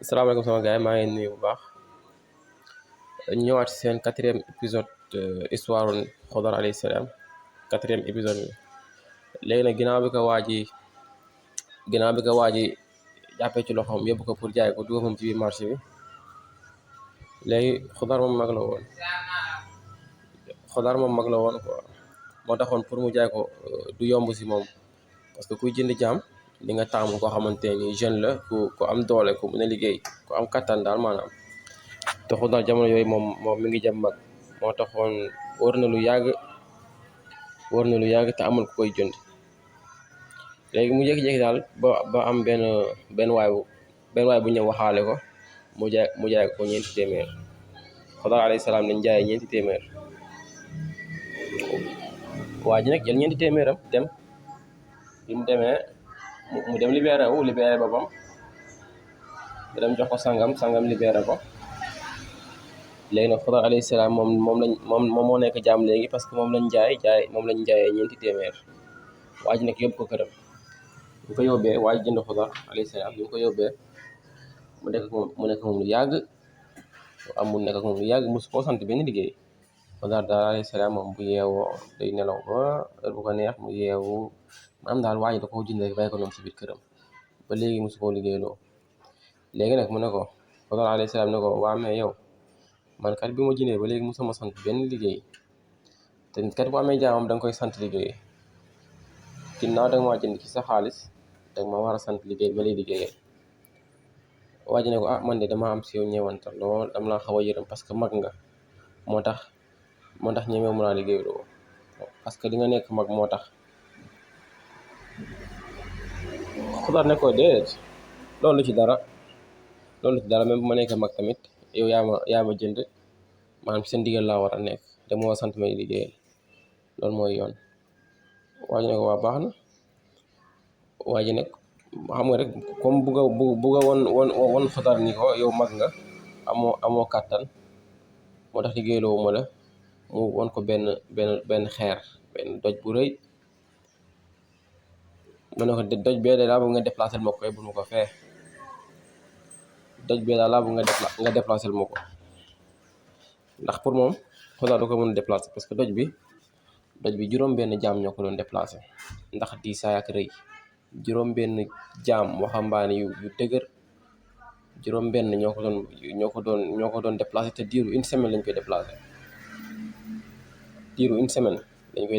salaamaaleykum sama gars yi maa ngi nuyu bu baax ñëwaat seen quatrième épisode histoire Xodar alayhi salaam quatrième épisode bi léegi nag ginnaaw bi ko waa ji jàppee ci loxoom yóbbu ko pour jaay ko dugal moom ci biir marché bi léegi Xodar moom mag la woon quoi moo taxoon pour mu jaay ko du yomb si moom parce que kuy jënd jaam di nga taamu koo xamante ni jeune la ku am doole ku mën a liggéey ku am kattan daal maanaam te Xodar jamono yooyu moom mi ngi jëm mag moo taxoon wër na lu yàgg te amul ku koy jënd léegi mu jékki-jékki daal ba am benn waay bu ñëw waxaale ko mu jaay ko ñeenti téeméer Xodar alayhi salaam lañ jaayee ñeenti téeméer waa ji nag jël ñeenti téeméeram dem bi mu demee mu dem libéré boppam mu dem jox ko sangam libéré ko léegi nag Xodar alayhi salaam moom moo nekk jaam léegi parce que moom lañ jaayee ñeenti téeméer waa ji nag yóbbu ko këram bu ko yóbbee waa ji jënd Xodar alayhi salaam bi ko yóbbee mu nekk moom lu yàgg mosu koo sant benn liggéey Xodar daal alayhi salaam moom bu yeewoo day nelaw ba heure bu ko neex mu yeewu maanaam daal waa ji da koo jënd rek bàyyi ko noonu si biir këram ba léegi mosu koo liggéeyloo léegi nag mu ne ko Xodar alayhi salaam ne ko waa mais yow man kat bi ma jëndee ba léegi mosuma sant benn liggéey te kat bu amee jaamam da nga koy sant liggéey ginnaaw da nga maa jënd ci sa xaalis da nga ma war a sant liggéey ba lay liggéeyal waa ji ne ko man de dama am si yow ñeewante lool dama la xaw a yërëm parce que mag nga moo tax ñemee mun a liggéeyloo parce que li nga nekk mag moo tax Xodar ne ko déedéet loolu ci dara même bu ma nekk mag tamit yow yaa ma jënd maanaam ci seen digal laa war a nekk te moo sant may liggéeyal loolu mooy yoon waa ji ne ko waa baax na waa ji nag xam nga rek comme bugga won Xodar ni ko yow mag nga amoo kàttan moo tax liggéeyloo ma la mu won ko benn xeer benn doj bu rëy mu ne ko doj bee de laa bëgg nga déplacer ma ko bul ma ko fee doj bee daal laa bëgg nga déplacer ma ko ndax pour moom Xodar du ko mën a déplacer parce que doj bi juróom-benn jaam ñoo ko doon déplacer ndax diisaay ak rëy juróom-benn jaam waxambaane yu dëgër juróom-benn ñoo ko doon déplacer te diiru une semaine lañ koy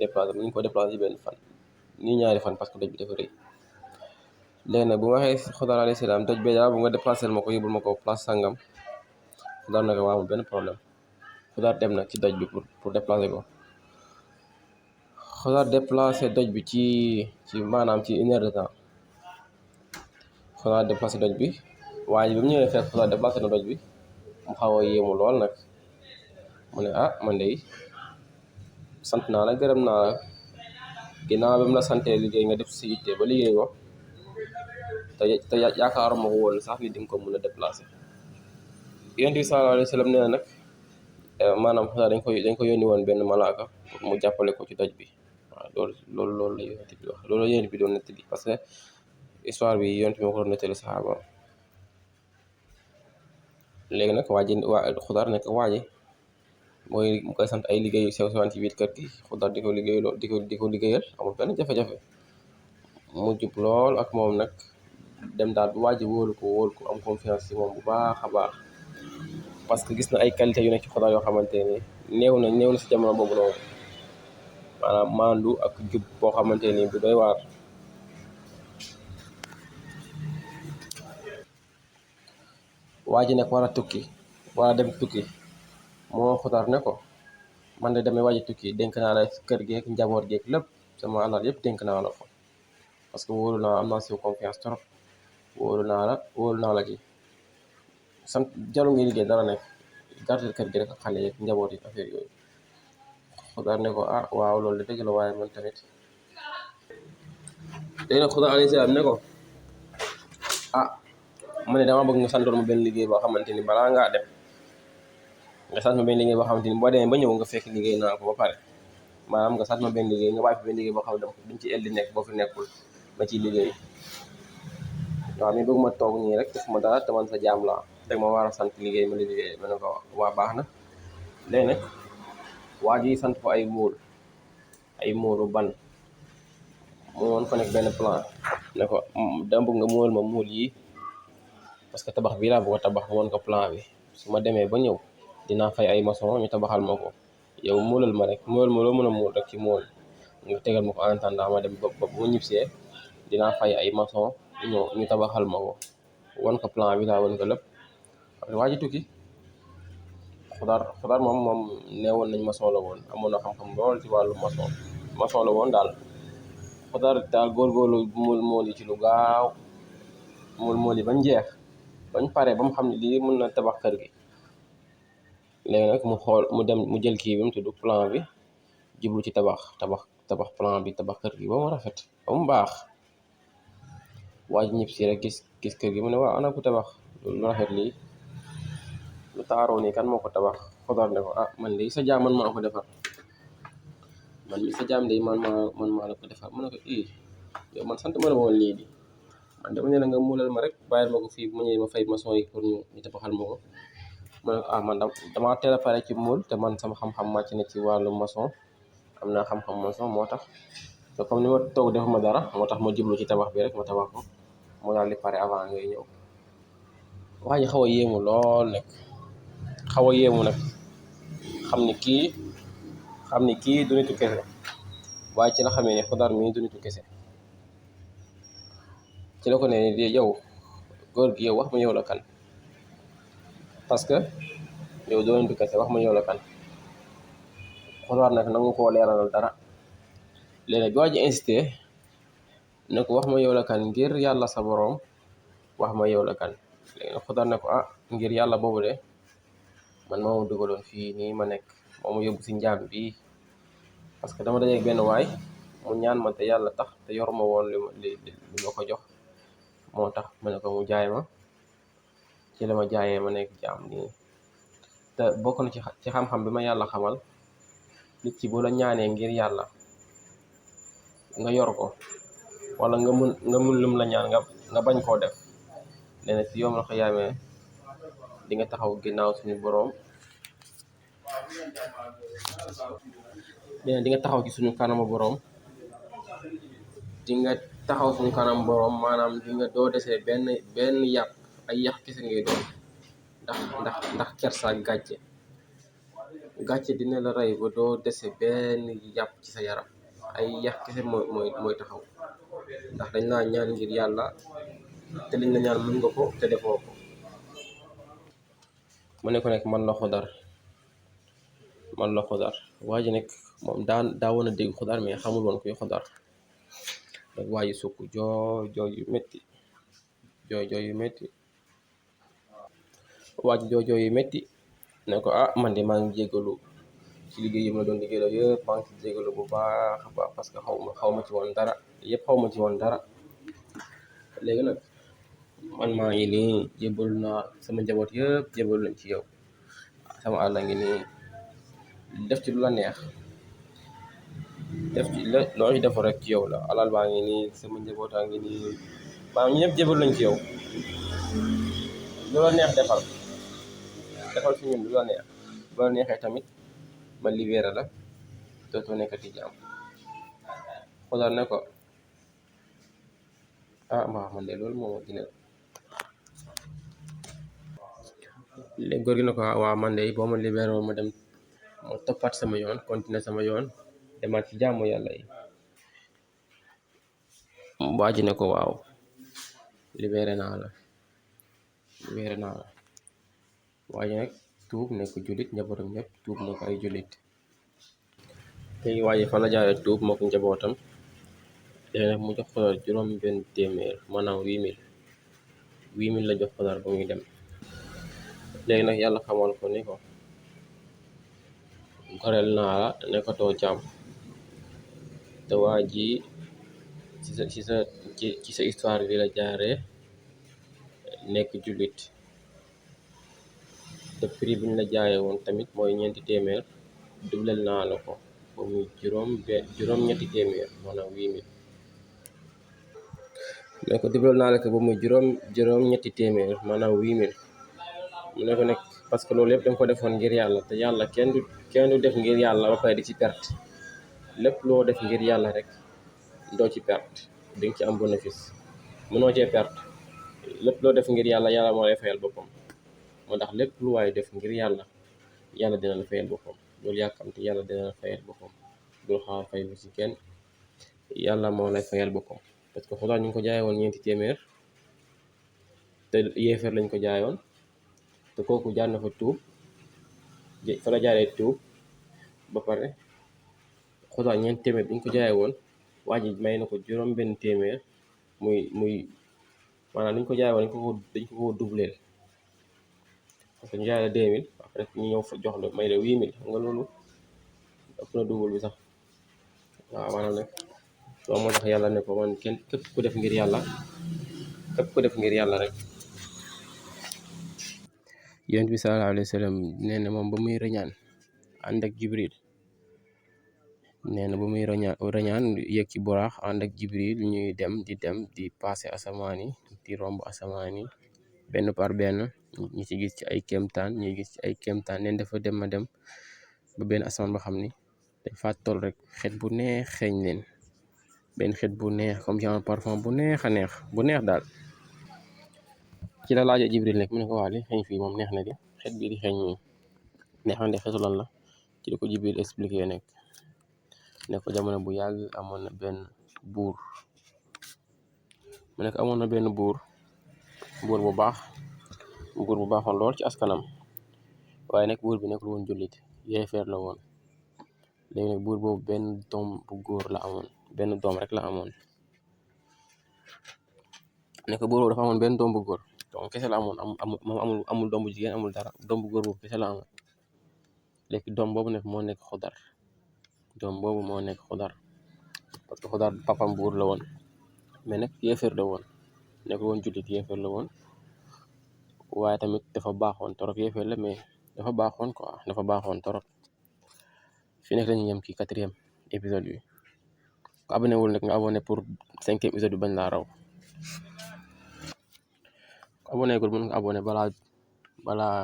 déplacer mu ngi ko déplacer benn fan nii ñaari fan parce que doj bi dafa rëy léegi nag bu ma waxee Xodar alayhi salaam doj bee daal bu nga déplacer ma ko yóbbul ma ko place sangam Xodar nag waa amul benn problème Xodar dem nag ci doj bi pour déplacer ko Xodar déplacer doj bi ci maanaam ci 1 heure de temps Xodar déplacer doj bi waaye bi mu ñëwee fekk Xodar déplacer na doj bi mu xaw a yéemu lool nag mu ne man de sant naa la gërëm naa la ginnaaw bi mu la santee liggéey nga def si yitte ba liggéey ko te yaakaaruma ko woon sax ni di nga ko mën a déplacer Yonent bi sallallahu alayhi wa sallam nee na nag maanaam Xodar dañ ko yónni woon benn malaaka pour mu jàppale ko ci doj bi waaw loolu la Yonent bi wax loolu la Yonent bi doon nettali parce que histoire bi Yonent bi moo ko doon nettali saxaaba léegi nag Xodar nekk waa ji mooy mu koy sant ay liggéey yu sew sewaan ci biir kër gi Xodar di ko liggéeyal amul benn jafe-jafe mu jub lool ak moom nag dem daal bu waa ji wóolu ko am confiance ci moom bu baax a baax parce que gis na ay qualité yu nekk ci Xodar yoo xamante ni néew na si jamono boobu noonu maanaam maandu ak jub boo xamante ni bu doy waar waa ji nag war a dem tukki moo Xodar ne ko man de damay waaj tukki dénk naa la kër geek njaboot geek lépp sama alal yëpp dénk naa la ko parce que wóolu naa am naa si confiance trop wóolu naa la ci sant jarul ngay liggéey dara nekk gàttal kër gi rek ak xale yeeg njaboot yi affaire yooyu Xodar ne ko waaw loolu de dëgg la waaye man tamit léegi nag Xodar alayhi salaam ne ko ma ne dama bëgg nga santoon ma benn liggéey boo xamante ni balaa ngaa dem nga sant ma benn liggéey boo xamante ni boo demee ba ñëw nga fekk liggéey naa ko ba pare maanaam nga sant ma benn liggéey nga bàyyi fi benn liggéey boo xam ne duñ ci eldi nekk boo fi nekkul ma ciy liggéey waaw mi bëgg ma toog nii rek def ma dara te man sa jaam laa teg ma war a sant liggéey ma liggéey ma ne ko waa baax na. léegi nag waa ji sant ko ay móolu ban mu woon ko nekk benn plan ne ko dama bëgg nga móol ma móol yi parce que tabax bii laa bëgg a tabax mu woon ko plan bi su ma demee ba ñëw dinaa fay ay maçon ñu tabaxal ma ko yow móolal ma rek móol ma loo mën a móol rek ci móol nga tegal ma ko en attendant ma dem ba bu ñibbisee dinaa fay ay maçon ñu tabaxal ma ko wan ko plan bi laa wan ko lépp après waa ji tukki. Xudaar moom neewoon nañ maçon la woon amoon na xam-xam lool ci wàllu maçon la woon daal. Xudaar daal góorgóorlu mool yi ci lu gaaw mool yi bañ jeex bañ pare ba mu xam ne lii mën na tabax kër gi. léegi nag mu jël kii bi mu tudd plan bi jublu ci tabax plan bi tabax kër gi ba mu rafet ba mu baax. waa ji ñib si rek gis kër gi mu ne waaw ana ku tabax lu rafet lii lu taaroo nii kan moo ko tabax. Xudaar ne ko ah man de sa jaam man maa ko defar man mi sa jaam de man maa la ko defar mu ne ko yow man sant ma la woon lii di man dama ne la nga muulal ma rek bàyyil ma ko fii bu ma ñëwee ma fay maçon yi pour ñu tabaxal ma ko. mu ne ko man damaa teel a pare ci muul te man sama xam-xam màcc na ci wàllu maçon am naa xam-xam maçon moo tax te comme ni ma toog defuma dara moo tax ma jublu ci tabax bi rek ma tabax ko moo daal di pare avant ngay ñëw. waa ji xaw a yéemu lool nag xam ni kii du nitu kese waaye ci la xamee ne Xudaar mii du nitu kese ci la ko ne yow góor gi yow wax ma yow la kan parce que yow doo nitu kese wax ma yow la kan. Xudaar nag nangu koo leeralal dara léegi bi waa ji insisté ne ko wax ma yow la kan ngir yàlla sa boroom wax ma yow la kan. léegi nag Xudaar ne ko ngir yàlla boobu de man moo ma dugaloon fii nii ma nekk moo ma yóbbu si njaam bi parce que dama dajeeg benn waay mu ñaan ma te yàlla tax te yor ma woon li ma ko jox moo tax ma ne ko mu jaay ma ci la ma jaayee ma nekk jaam nii. te bokk na ci xam-xam bi ma yàlla xamal nit ki bu la ñaanee ngir yàlla nga yor ko wala nga mun lum la ñaan nga bañ koo def nee na ci yoom la ko yaamee di nga taxaw ginnaaw suñu boroom di nga taxaw ci suñu kanamu boroom di nga taxaw suñu kanam boroom maanaam di nga doo desee benn yàpp ay yàq kese ngay doon ndax kersa gàcce dina la rey ba doo dese benn yàpp ci sa yaram ay yàq kese mooy taxaw ndax dañ laa ñaan ngir yàlla te liñ la ñaan mën nga ko te defoo ko. mu ne ko nekk man la Xudaar waa ji nekk moom daa woon a dégg Xudaar mais xamul woon kuy Xudaar rek waa ji sukk jooy yu métti waa ji jooy yu métti ne ko man de maa ngi jégalu ci liggéey yi ma doon liggéey la yëpp maa ngi ci jégalu bu baax a baax parce que xaw ma ci woon dara xaw ma ci woon dara. léegi nag man maa ngi nii jébalu naa sama njaboot yëpp jébalu nañ ci yow sama àll ngi nii def ci lu la neex def ci loo ci def rek ci yow la alal baa ngi nii sama njabootaa ngi nii maa ngi ñëpp jébalu nañ ci yow lu la neex defal fi ñun lu la neex bu la neexee tamit ma libéré la dootoo nekkati jaam. Xudaar ne ko man de loolu moom dina léegi góor gi ne ko waaw man de boo ma libéré woon ma dem ma toppaat sama yoon continuer sama yoon demaat ci jaamu yàlla yi. waa ji ne ko waaw libéré naa la waa ji nag tuub nekk jullit njabootam ñëpp tuub nekk ay jullit. léegi waa ji fa la jaaree tuub moo ko njabootam léegi nag mu jox ko juróom-benn téeméer maanaam 8000 la jox Xudaar ba muy dem. léegi nag yàlla xamal ko ni ko goreel naa la nekkatoo jaam te waa ji ci sa histoire bi la jaaree nekk jullit te prix bi ñu la jaayee woon tamit mooy 4 téeméer dublel naa la ko ba muy juróom-ñetti téeméer maanaam 8000. ne ko dégloon naa la ko ba muy juróom ñetti téeméer maanaam 8000 mu ne ko nag parce que loolu yëpp danga ko defoon ngir yàlla te yàlla kenn du def ngir yàlla ba pare di ci perte lépp loo def ngir yàlla rek doo ci perte di nga ci am bénéfice mënoo cee perte lépp loo def ngir yàlla yàlla moo lay fayal boppam moo tax lépp lu waay def ngir yàlla yàlla dina la fayal boppam loolu yàkkamte yàlla dina la fayal boppam bul xaar fay bu ci kenn yàlla moo lay fayal boppam parce que Xudaa ñu ngi ko jaaye woon ñeenti téeméer te yéefar lañ ko jaayoon te kooku jaar na fa tuub fa la jaaree tuub ba pare Xudaa ñeenti téeméer bi ñu ko jaaye woon waa ji may na ko juróom benn téeméer muy maanaam li ñu ko jaaye woon dañ ko doubleel parce que ñu jaay la 2000 après ñu ñëw fa jox la may la 8000 xam nga loolu ëpp na double bi sax waaw maanaam nag loolu moo tax yàlla ne ko man képp ku def ngir yàlla rek yonent bi sallallahu alayhi wa sallam nee na moom ba muy rëñaan ànd ak Jibril nee na ba muy rëñaan yëg ci boraax ànd ak Jibril ñuy dem di passé asamaan yi di romb asamaan yi benn par benn ñi ci gis ci ay kéemtaan ñuy gis ci ay kéemtaan neen dafa dem ba benn asamaan ba xam ni dañ fa toll rek xet bu neex xeeñ leen benn xet bu neex comme genre parfum bu neex daal ci la laajee Jibril nekk mu ne ko waa li xeeñ fii moom neex na di xet bii di xeeñ nii neex na de xetu lan la ci la ko Jibril expliqué nekk ne ko jamono bu yàgg amoon na benn buur mu nekk amoon na benn buur bu baaxoon lool ci askanam waaye nag buur bi nekkul woon jullit yéefeer la woon léegi nag buur boobu benn doom bu góor la amoon benn doom rek la amoon nekk buur boobu dafa amoon benn doom bu góor doom kese la amoon amul doom bu jigéen amul dara doom bu góor boobu kese la amoon léegi doom boobu nag moo nekk Xudar parce que Xudar papam buur la woon mais nag yéefeer la woon nekkul woon jullit yéefeer la woon waaye tamit dafa baaxoon torop yéefeer la mais dafa baaxoon torop fi nekk lañu yem ci 4e épisode bi ko abonné wul nag nga abonné pour 5e épisode bi bañ laa raw ko abonné gul mën nga abonné balaa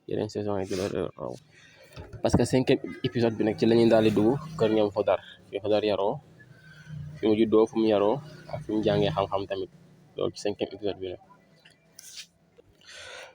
yeneen saison yi di la raw parce que 5e épisode bi nag ci lañuy daal di dugg kër ñoom Xudar fi Xudar yaroo fi mu juddoo fu mu yaroo ak fi mu jàngee xam-xam tamit loolu ci 5e épisode bi nag